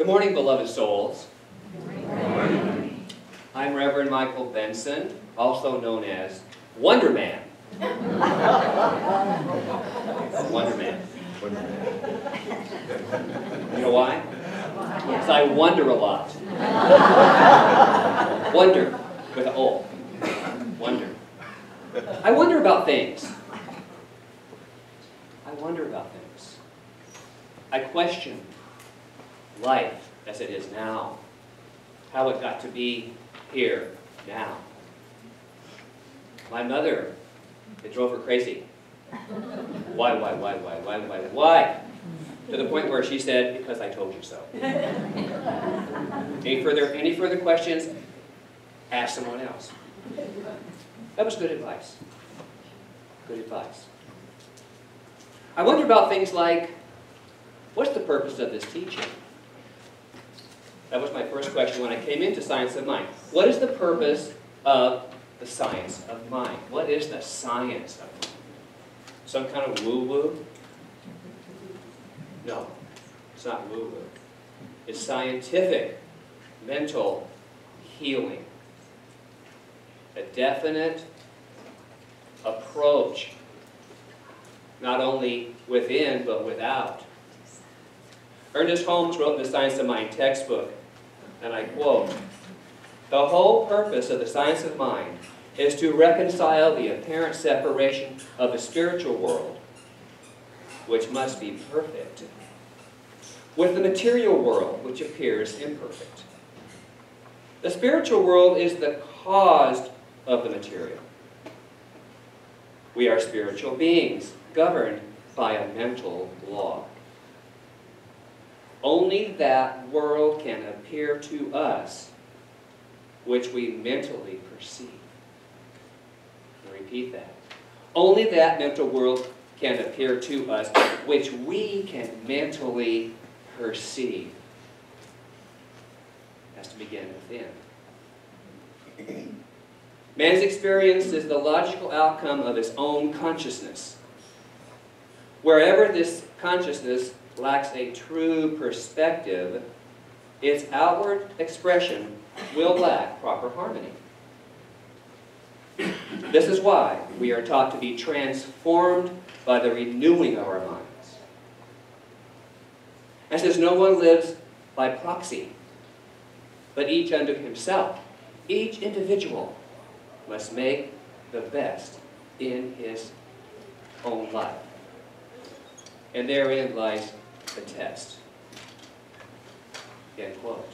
Good morning, beloved souls. Good morning. I'm Reverend Michael Benson, also known as Wonder Man. Wonder Man. Wonder Man. You know why? Because I wonder a lot. Wonder with an O. Wonder. I wonder about things. I wonder about things. I question life as it is now, how it got to be here now. My mother, it drove her crazy. Why? To the point where she said, because I told you so. Any further questions? Ask someone else. That was good advice. Good advice. I wonder about things like, what's the purpose of this teaching? That was my first question when I came into Science of Mind. What is the purpose of the science of mind? What is the science of mind? Some kind of woo-woo? No, it's not woo-woo. It's scientific, mental healing. A definite approach, not only within, but without. Ernest Holmes wrote in the Science of Mind textbook, and I quote, "The whole purpose of the science of mind is to reconcile the apparent separation of the spiritual world, which must be perfect, with the material world, which appears imperfect. The spiritual world is the cause of the material. We are spiritual beings, governed by a mental law. Only that world can appear to us which we mentally perceive." I'll repeat that. Only that mental world can appear to us which we can mentally perceive. It has to begin within. Man's experience is the logical outcome of his own consciousness. Wherever this consciousness lacks a true perspective, its outward expression will lack proper harmony. This is why we are taught to be transformed by the renewing of our minds. And says no one lives by proxy, but each unto himself. Each individual must make the best in his own life. And therein lies the test. End quote.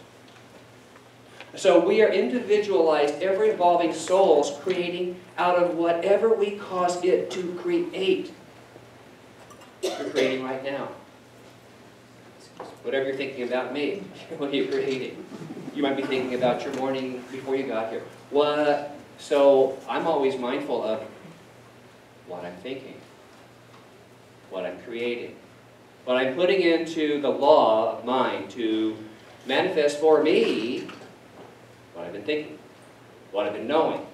So we are individualized, ever-evolving souls creating out of whatever we cause it to create. You're creating right now. Whatever you're thinking about me, what are you creating? You might be thinking about your morning before you got here. What? So I'm always mindful of what I'm thinking, what I'm creating, what I'm putting into the law of mind to manifest for me what I've been thinking, what I've been knowing,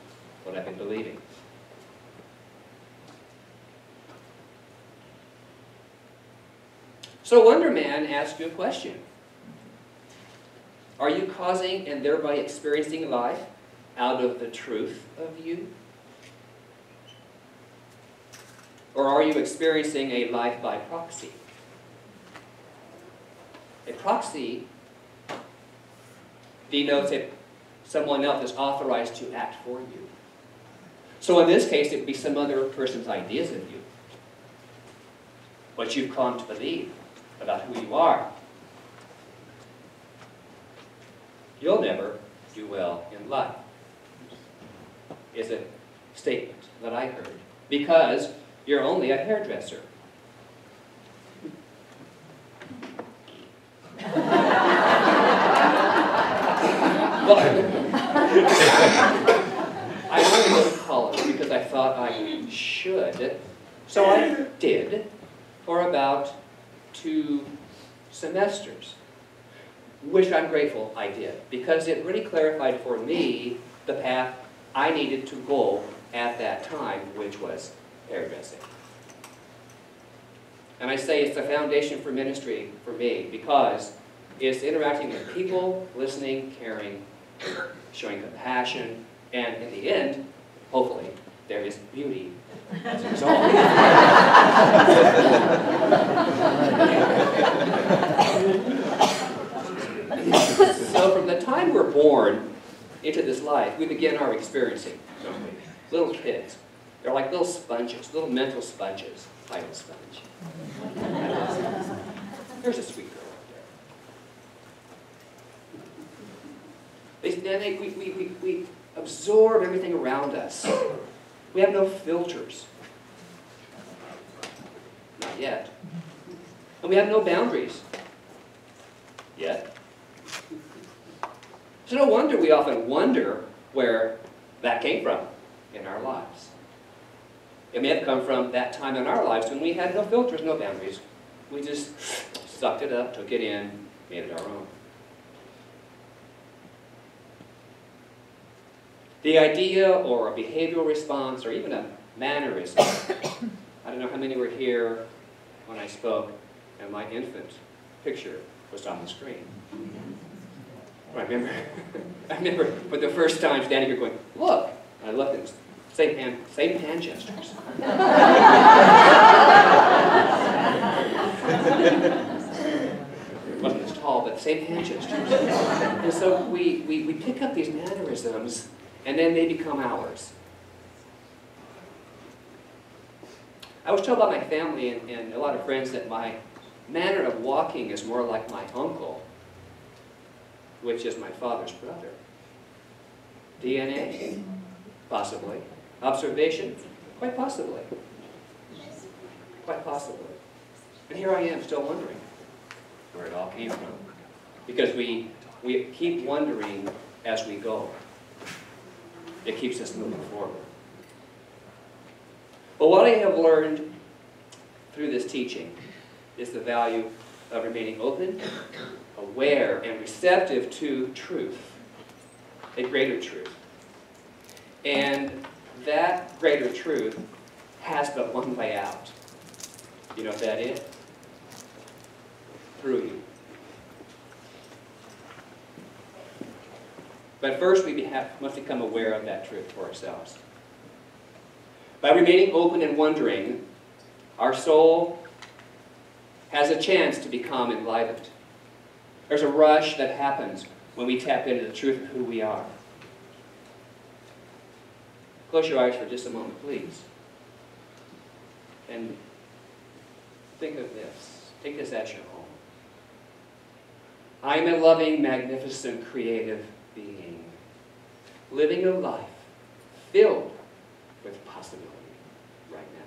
what I've been believing. So Wonder Man asks you a question. Are you causing and thereby experiencing life out of the truth of you? Or are you experiencing a life by proxy? A proxy denotes that someone else is authorized to act for you. So in this case, it would be some other person's ideas of you. What you've come to believe about who you are. You'll never do well in life, is a statement that I heard, because you're only a hairdresser. Well, I wanted to go to college because I thought I should, so I did for about 2 semesters, which I'm grateful I did, because it really clarified for me the path I needed to go at that time, which was hairdressing. And I say it's the foundation for ministry for me, because It's interacting with people, listening, caring, showing compassion, and in the end, hopefully, there is beauty as a result. So from the time we're born into this life, we begin our experiencing, don't we? Little kids. They're like little sponges, little mental sponges. Title sponge. There's a sweet girl up there. We absorb everything around us. We have no filters. Not yet. And we have no boundaries. Yet. So no wonder we often wonder where that came from in our lives. It may have come from that time in our lives when we had no filters, no boundaries. We just sucked it up, took it in, made it our own. The idea or a behavioral response or even a mannerism. I don't know how many were here when I spoke and my infant picture was on the screen. I remember for the first time standing here going, look! And I looked at same hand gestures. It wasn't as tall, but same hand gestures. And so we pick up these mannerisms, and then they become ours. I was told by my family and a lot of friends that my manner of walking is more like my uncle, which is my father's brother. DNA? Possibly. Observation? Quite possibly. Quite possibly. And here I am still wondering where it all came from. Because we keep wondering as we go. It keeps us moving forward. But what I have learned through this teaching is the value of remaining open, aware, and receptive to truth, a greater truth. And that greater truth has but one way out. You know what that is? Through you. But first we must become aware of that truth for ourselves. By remaining open and wondering, our soul has a chance to become enlivened. There's a rush that happens when we tap into the truth of who we are. Close your eyes for just a moment, please. And think of this. Take this as your home. I am a loving, magnificent, creative being, living a life filled with possibility right now.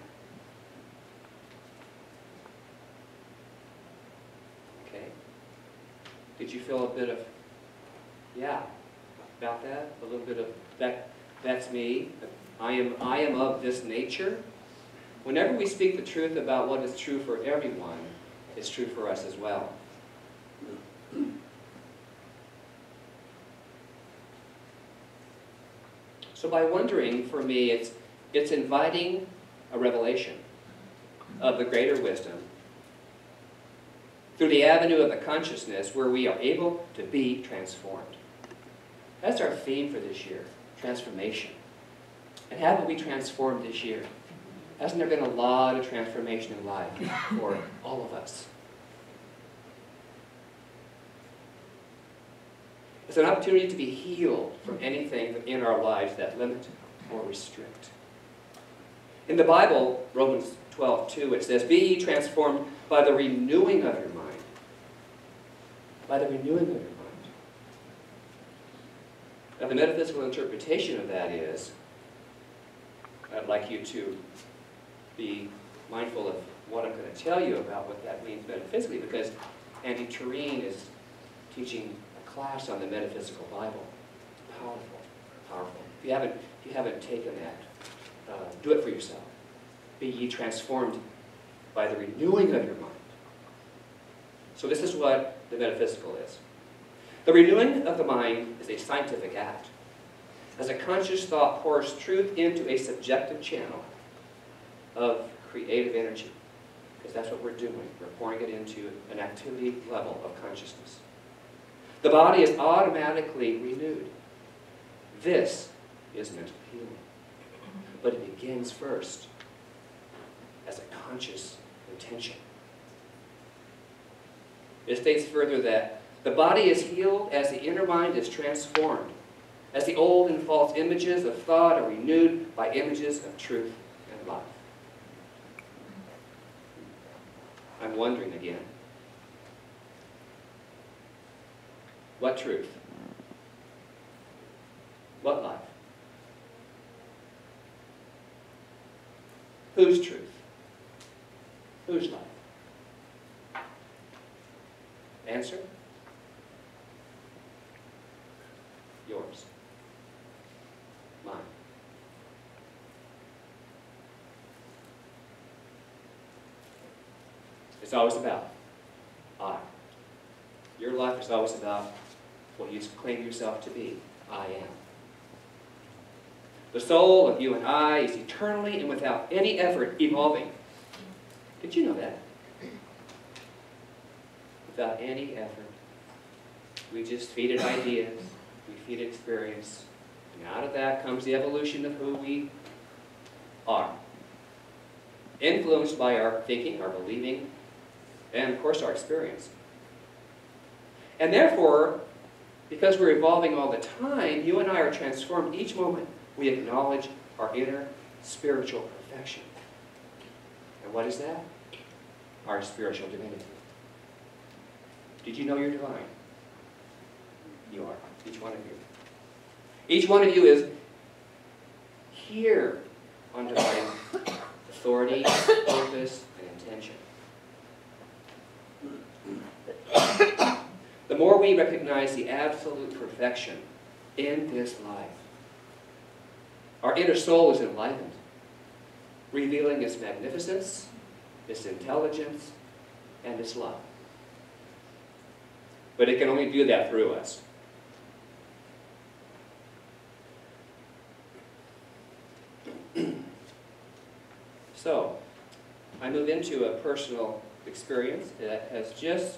Okay? Did you feel a bit of, yeah, about that? A little bit of, that's me. I am of this nature. Whenever we speak the truth about what is true for everyone, it's true for us as well. So by wondering, for me, it's inviting a revelation of the greater wisdom through the avenue of the consciousness where we are able to be transformed. That's our theme for this year, transformation. And haven't we transformed this year? Hasn't there been a lot of transformation in life for all of us? It's an opportunity to be healed from anything in our lives that limit or restrict. In the Bible, Romans 12:2, it says, "Be ye transformed by the renewing of your mind." By the renewing of your mind. Now, the metaphysical interpretation of that is, I'd like you to be mindful of what I'm going to tell you about what that means metaphysically, because Andy Tureen is teaching a class on the metaphysical Bible. Powerful, powerful. If you haven't taken that, do it for yourself. Be ye transformed by the renewing of your mind. So this is what the metaphysical is. The renewing of the mind is a scientific act. As a conscious thought pours truth into a subjective channel of creative energy, because that's what we're doing. We're pouring it into an activity level of consciousness. The body is automatically renewed. This is mental healing. But it begins first as a conscious intention. It states further that the body is healed as the inner mind is transformed, as the old and false images of thought are renewed by images of truth and life. I'm wondering again, what truth? What life? Whose truth? Whose life? Answer? Yours. Mine. It's always about I. Your life is always about what you claim yourself to be. I am. The soul of you and I is eternally and without any effort evolving. Did you know that? Without any effort. We just feed it ideas. We feed it experience. And out of that comes the evolution of who we are. Influenced by our thinking, our believing, and of course our experience. And therefore, because we're evolving all the time, you and I are transformed each moment. We acknowledge our inner spiritual perfection. And what is that? Our spiritual divinity. Did you know you're divine? You are. Each one of you. Each one of you is here on divine authority, purpose, and intention. The more we recognize the absolute perfection in this life, our inner soul is enlivened, revealing its magnificence, its intelligence, and its love. But it can only do that through us. So, I move into a personal experience that has just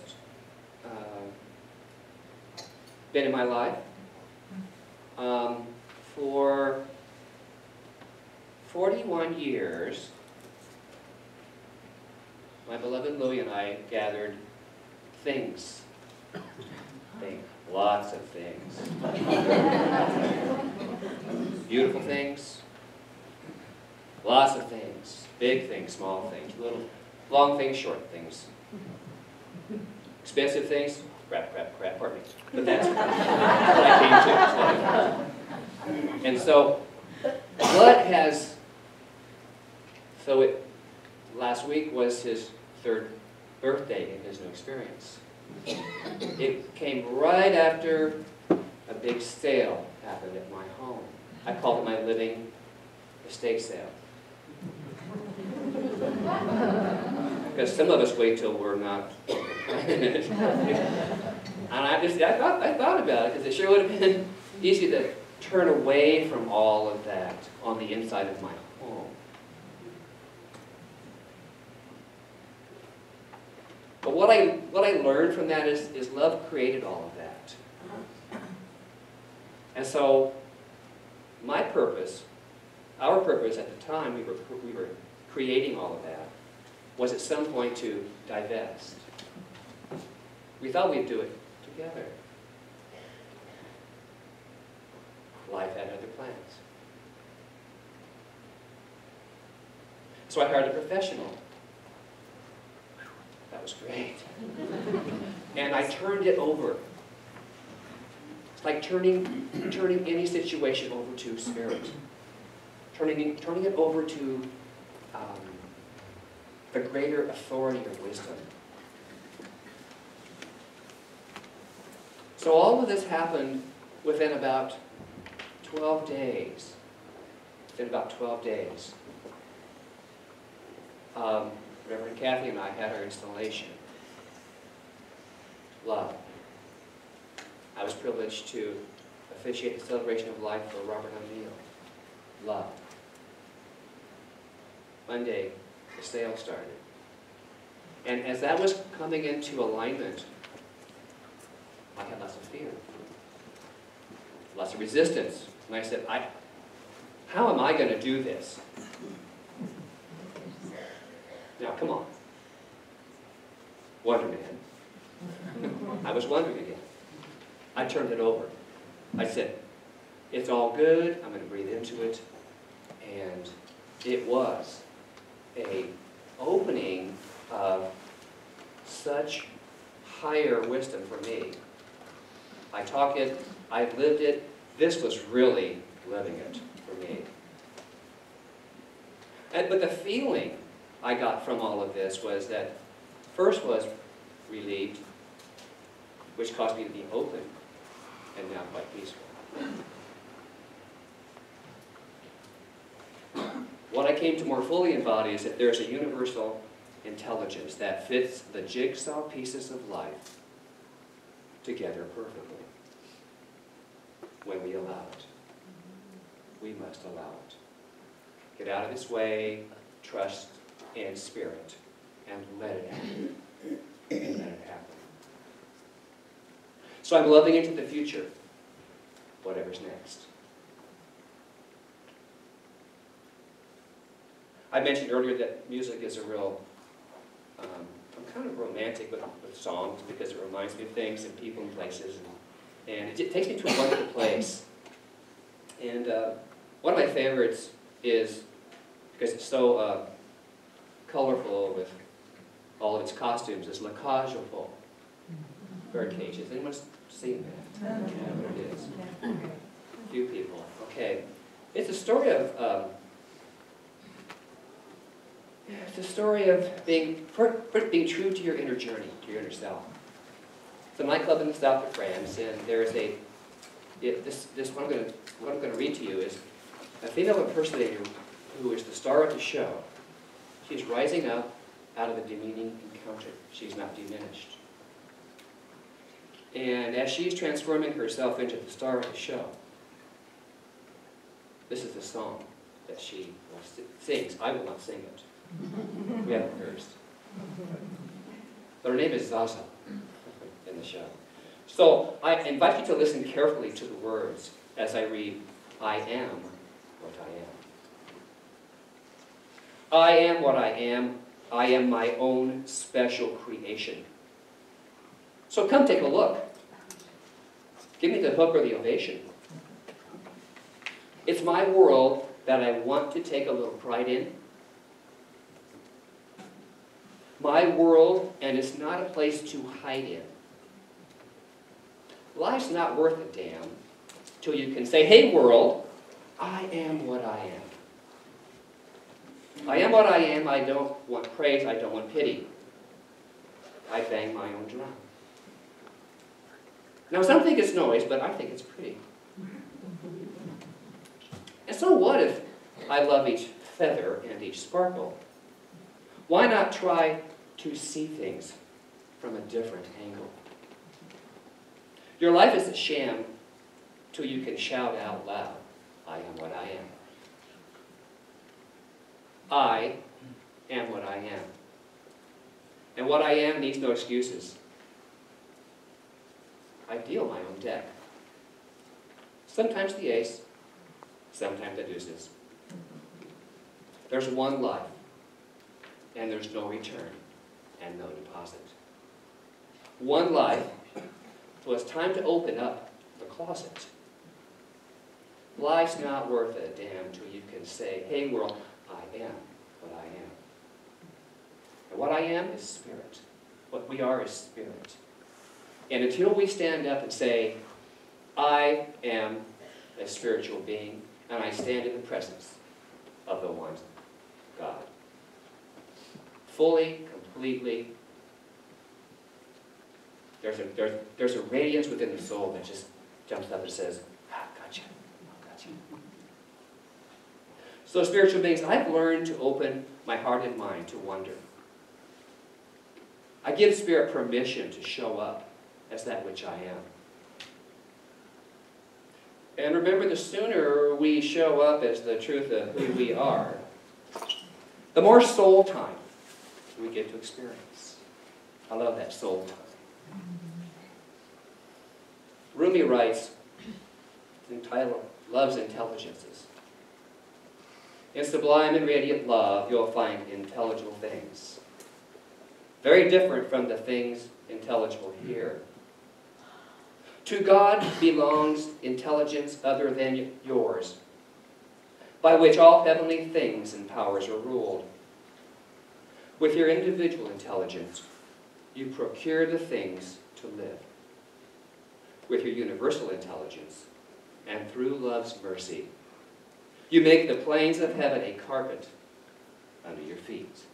been in my life for 41 years. My beloved Louie and I gathered things. Lots of things. Beautiful things. Lots of things. Big things, small things, little, long things, short things. Expensive things, crap, pardon me. But that's what I came to. And so, last week was his 3rd birthday in his new experience. It came right after a big sale happened at my home. I called it my living estate sale. Because some of us wait till we're not. And I thought about it, because it sure would have been easy to turn away from all of that on the inside of my home. But what I learned from that is love created all of that. And so my purpose, our purpose at the time we were creating all of that, was at some point to divest. We thought we'd do it together. Life had other plans. So I hired a professional. That was great. And I turned it over. It's like turning any situation over to Spirit. Turning it over to the greater authority of wisdom. So all of this happened within about 12 days. Within about 12 days. Reverend Kathy and I had our installation. Love. I was privileged to officiate the celebration of life for Robert O'Neill. Love. Monday, the sale started. And as that was coming into alignment, I had lots of fear. lots of resistance. And I said, how am I going to do this? Now, come on. Wonder Man. I was wondering again. I turned it over. I said, it's all good. I'm going to breathe into it. And it was a opening of such higher wisdom for me. I talk it, I've lived it. This was really living it for me. But the feeling I got from all of this was that first was relieved, which caused me to be open, and now quite peaceful. What I came to more fully embody is that there's a universal intelligence that fits the jigsaw pieces of life together perfectly. When we allow it. We must allow it. Get out of its way, trust in spirit, and let it happen. And let it happen. So I'm loving into the future, whatever's next. I mentioned earlier that music is a real, I'm kind of romantic with songs because it reminds me of things and people and places. And it takes me to a wonderful place. And one of my favorites is, because it's so colorful with all of its costumes, is La Cage aux Folles. Birdcage. Has anyone seen that? Yeah, what it is. A few people. Okay. It's a story of being true to your inner journey, to your inner self. It's a nightclub in the south of France, and there's what I'm going to read to you is a female impersonator who is the star of the show. She's rising up out of a demeaning encounter. She's not diminished. And as she's transforming herself into the star of the show, this is the song that she sings. I will not sing it. We haven't rehearsed. But her name is Zaza in the show. So I invite you to listen carefully to the words as I read, I am what I am. I am what I am. I am my own special creation. So come take a look. Give me the hook or the ovation. It's my world that I want to take a little pride in. My world, and it's not a place to hide in. Life's not worth a damn till you can say, hey world, I am what I am. I am what I am. I don't want praise. I don't want pity. I bang my own drum. Now some think it's noise, but I think it's pretty. And so what if I love each feather and each sparkle? Why not try to see things from a different angle? Your life is a sham till you can shout out loud, I am what I am. I am what I am. And what I am needs no excuses. I deal my own deck. Sometimes the ace, sometimes the deuces. There's one life, and there's no return, and no deposit. One life, so it's time to open up the closet. Life's not worth a damn till you can say, hey world, I am what I am. And what I am is spirit. What we are is spirit. And until we stand up and say, I am a spiritual being, and I stand in the presence of the one God. Fully, completely. There's a radiance within the soul that just jumps up and says, gotcha, gotcha. So spiritual beings, I've learned to open my heart and mind to wonder. I give Spirit permission to show up as that which I am. And remember, the sooner we show up as the truth of who we are, the more soul time we get to experience. I love that soul time. Rumi writes, entitled Love's Intelligences. In sublime and radiant love, you'll find intelligible things. Very different from the things intelligible here. To God belongs intelligence other than yours, by which all heavenly things and powers are ruled. With your individual intelligence, you procure the things to live. With your universal intelligence, and through love's mercy, you make the plains of heaven a carpet under your feet.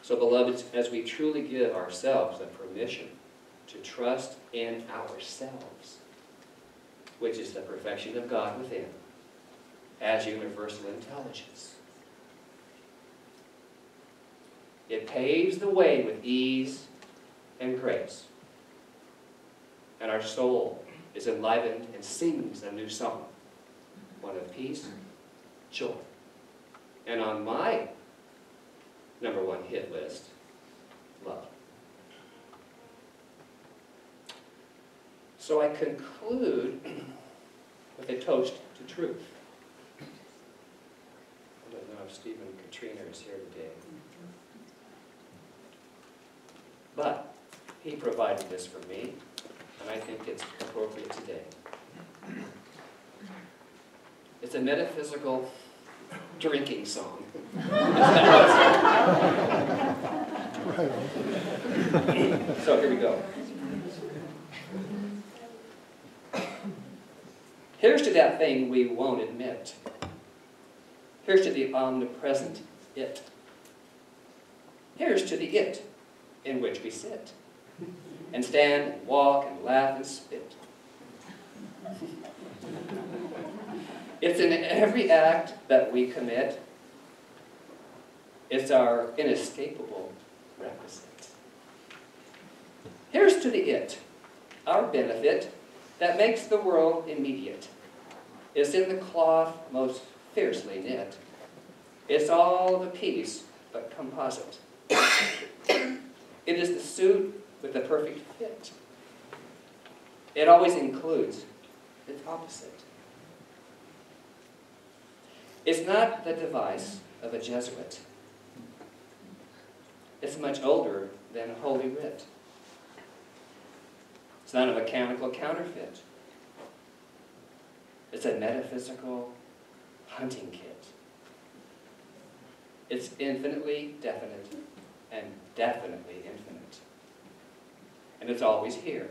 So, beloved, as we truly give ourselves the permission to trust in ourselves, which is the perfection of God within, as universal intelligence, it paves the way with ease and grace. And our soul is enlivened and sings a new song, one of peace, joy. And on my #1 hit list, love. So I conclude with a toast to truth. I don't know if Stephen and Katrina is here today. But he provided this for me, and I think it's appropriate today. It's a metaphysical drinking song. So here we go. Here's to that thing we won't admit. Here's to the omnipresent it. Here's to the it in which we sit, and stand and walk and laugh and spit. It's in every act that we commit. It's our inescapable requisite. Here's to the it, our benefit, that makes the world immediate. It's in the cloth most fiercely knit. It's all of a piece, but composite. It is the suit with the perfect fit. It always includes its opposite. It's not the device of a Jesuit. It's much older than Holy Writ. It's not a mechanical counterfeit. It's a metaphysical hunting kit. It's infinitely definite and definitely infinite. And it's always here.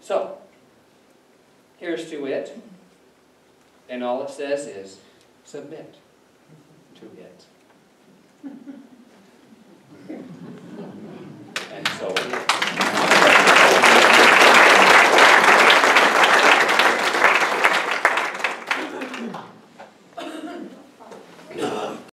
So, here's to it. And all it says is, submit to it.